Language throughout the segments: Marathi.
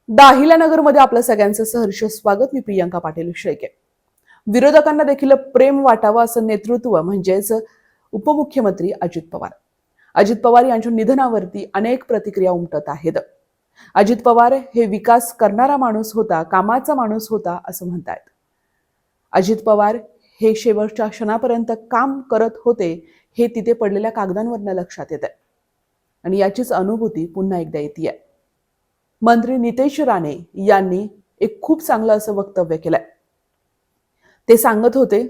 दाहिला नगरमध्ये आपलं सगळ्यांचं सहर्ष स्वागत. मी प्रियंका पाटील शेळके. विरोधकांना देखील प्रेम वाटावं असं नेतृत्व म्हणजेच उपमुख्यमंत्री अजित पवार. अजित पवार यांच्या निधनावरती अनेक प्रतिक्रिया उमटत आहेत. अजित पवार हे विकास करणारा माणूस होता, कामाचा माणूस होता असं म्हणतायत. अजित पवार हे शेवटच्या क्षणापर्यंत काम करत होते हे तिथे पडलेल्या कागदांवरनं लक्षात येतंय आणि याचीच अनुभूती पुन्हा एकदा येतेय. मंत्री नितेश राणे यांनी एक खूप चांगलं असं वक्तव्य केलंय. ते सांगत होते,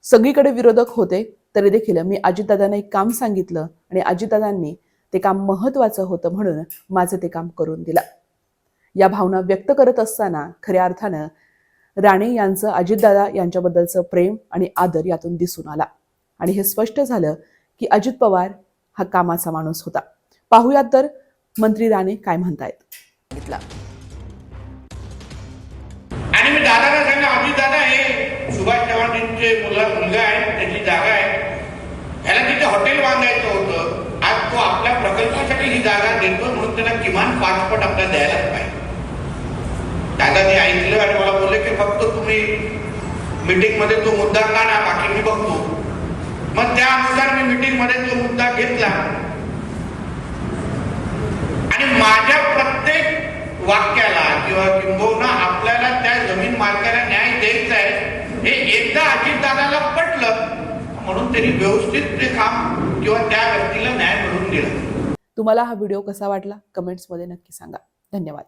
सगळीकडे विरोधक होते तरी देखील मी अजितदादांना एक काम सांगितलं आणि अजितदादांनी ते काम महत्वाचं होतं म्हणून माझं ते काम करून दिलं. या भावना व्यक्त करत असताना खऱ्या अर्थानं राणे यांचं अजितदादा यांच्याबद्दलचं प्रेम आणि आदर यातून दिसून आला आणि हे स्पष्ट झालं की अजित पवार हा कामाचा माणूस होता. पाहूयात तर मंत्री राणे काय म्हणतायत. आणि मी दादाला सांगितलं, अजित दादा हे सुभाष चव्हाणांचे मुलगा आहे, त्याची जागा आहे, ह्याला तिथे हॉटेल बांधायचं होतं. आज तो आपल्या प्रकल्पासाठी ही जागा देतो म्हणून त्यांना किमान 5 पट आपल्याला द्यायलाच पाहिजे. दादाने ऐकलं आणि मला बोलले की फक्त तुम्ही मीटिंग मध्ये तो मुद्दा काढा, बाकी मी बघतो. मग त्यानुसार मी मीटिंग मध्ये तो मुद्दा घेतला आणि माझ्या प्रत्येक वाक्याला किंवा किंबहुना आपल्याला त्या जमीन मालकाला न्याय द्यायचा आहे हे एकदा अजितदादाला पटलं म्हणून त्यांनी व्यवस्थित ते काम किंवा त्या व्यक्तीला न्याय मिळवून दिला. तुम्हाला हा व्हिडिओ कसा वाटला कमेंट्स मध्ये नक्की सांगा. धन्यवाद.